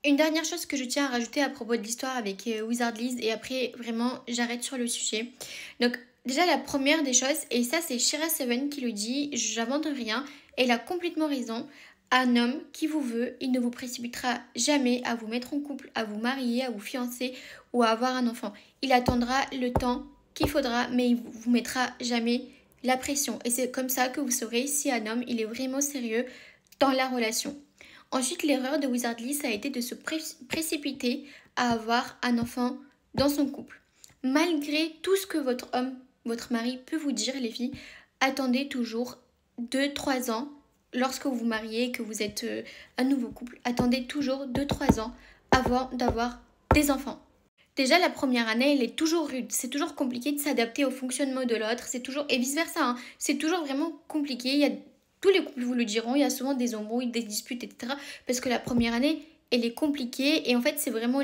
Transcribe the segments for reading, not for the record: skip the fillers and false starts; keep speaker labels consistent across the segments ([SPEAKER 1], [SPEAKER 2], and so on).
[SPEAKER 1] Une dernière chose que je tiens à rajouter à propos de l'histoire avec Wizard Liz et après vraiment j'arrête sur le sujet. Donc déjà la première des choses, et ça c'est Shira Seven qui le dit, j'invente rien, elle a complètement raison. Un homme qui vous veut, il ne vous précipitera jamais à vous mettre en couple, à vous marier, à vous fiancer ou à avoir un enfant. Il attendra le temps qu'il faudra, mais il vous mettra jamais la pression. Et c'est comme ça que vous saurez si un homme il est vraiment sérieux dans la relation. Ensuite, l'erreur de Wizardly, ça a été de se précipiter à avoir un enfant dans son couple. Malgré tout ce que votre homme, votre mari peut vous dire, les filles, attendez toujours 2-3 ans lorsque vous vous mariez et que vous êtes un nouveau couple. Attendez toujours 2-3 ans avant d'avoir des enfants. Déjà, la première année, elle est toujours rude. C'est toujours compliqué de s'adapter au fonctionnement de l'autre. C'est toujours, et vice-versa, hein. C'est toujours vraiment compliqué. Il y a tous les couples vous le diront, il y a souvent des embrouilles, des disputes, etc. Parce que la première année, elle est compliquée et en fait, c'est vraiment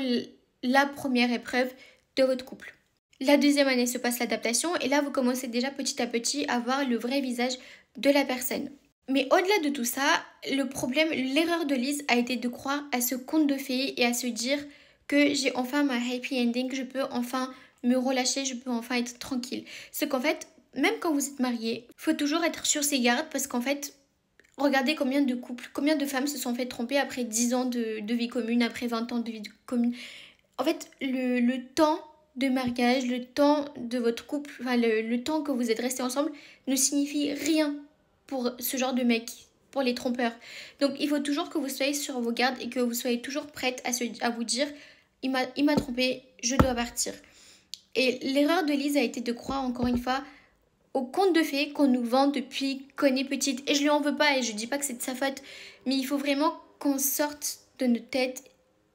[SPEAKER 1] la première épreuve de votre couple. La deuxième année se passe l'adaptation et là, vous commencez déjà petit à petit à voir le vrai visage de la personne. Mais au-delà de tout ça, le problème, l'erreur de Liz a été de croire à ce conte de fées et à se dire que j'ai enfin ma happy ending, je peux enfin me relâcher, je peux enfin être tranquille. Ce qu'en fait, même quand vous êtes marié, faut toujours être sur ses gardes parce qu'en fait, regardez combien de couples, combien de femmes se sont fait tromper après 10 ans de vie commune, après 20 ans de vie commune. En fait, le temps de mariage, le temps de votre couple, enfin le temps que vous êtes restés ensemble ne signifie rien pour ce genre de mec, pour les trompeurs. Donc il faut toujours que vous soyez sur vos gardes et que vous soyez toujours prête à vous dire il m'a trompé, je dois partir. Et l'erreur de Lise a été de croire encore une fois au conte de fées qu'on nous vend depuis qu'on est petite. Et je lui en veux pas et je dis pas que c'est de sa faute, mais il faut vraiment qu'on sorte de notre tête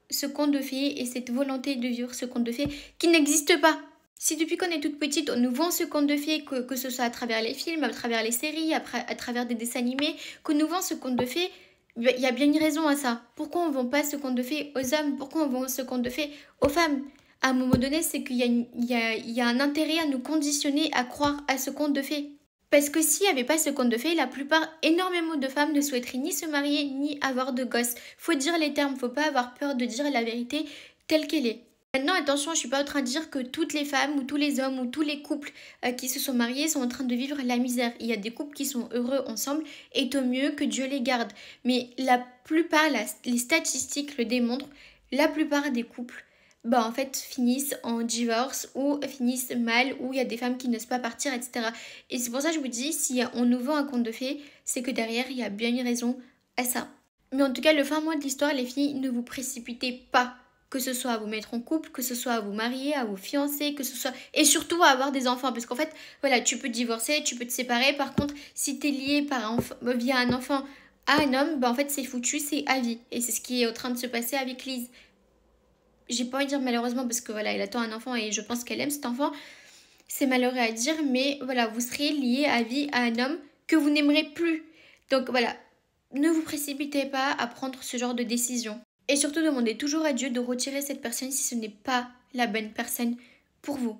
[SPEAKER 1] ce conte de fées et cette volonté de vivre ce conte de fées qui n'existe pas. Si depuis qu'on est toute petite, on nous vend ce conte de fées, que ce soit à travers les films, à travers les séries, à travers des dessins animés, qu'on nous vend ce conte de fées, il y a bien une raison à ça. Pourquoi on ne vend pas ce conte de fées aux hommes? Pourquoi on vend ce conte de fées aux femmes? À un moment donné, c'est qu'il y a un intérêt à nous conditionner à croire à ce conte de fées. Parce que s'il n'y avait pas ce conte de fées, la plupart, énormément de femmes ne souhaiteraient ni se marier, ni avoir de gosses. Faut dire les termes, faut pas avoir peur de dire la vérité telle qu'elle est. Maintenant, attention, je suis pas en train de dire que toutes les femmes ou tous les hommes ou tous les couples qui se sont mariés sont en train de vivre la misère. Il y a des couples qui sont heureux ensemble et tant mieux que Dieu les garde. Mais la plupart, les statistiques le démontrent, la plupart des couples en fait finissent en divorce ou finissent mal ou il y a des femmes qui n'osent pas partir, etc. Et c'est pour ça que je vous dis, si on nous vend un conte de fées, c'est que derrière il y a bien une raison à ça. Mais en tout cas, le fin mot de l'histoire, les filles, ne vous précipitez pas. Que ce soit à vous mettre en couple, que ce soit à vous marier, à vous fiancer, que ce soit... Et surtout à avoir des enfants. Parce qu'en fait, voilà, tu peux divorcer, tu peux te séparer. Par contre, si t'es lié via un enfant à un homme, en fait, c'est foutu, c'est à vie. Et c'est ce qui est en train de se passer avec Lise. J'ai pas envie de dire malheureusement parce que voilà, elle attend un enfant et je pense qu'elle aime cet enfant. C'est malheureux à dire, mais voilà, vous serez lié à vie à un homme que vous n'aimerez plus. Donc voilà, ne vous précipitez pas à prendre ce genre de décision. Et surtout, demandez toujours à Dieu de retirer cette personne si ce n'est pas la bonne personne pour vous.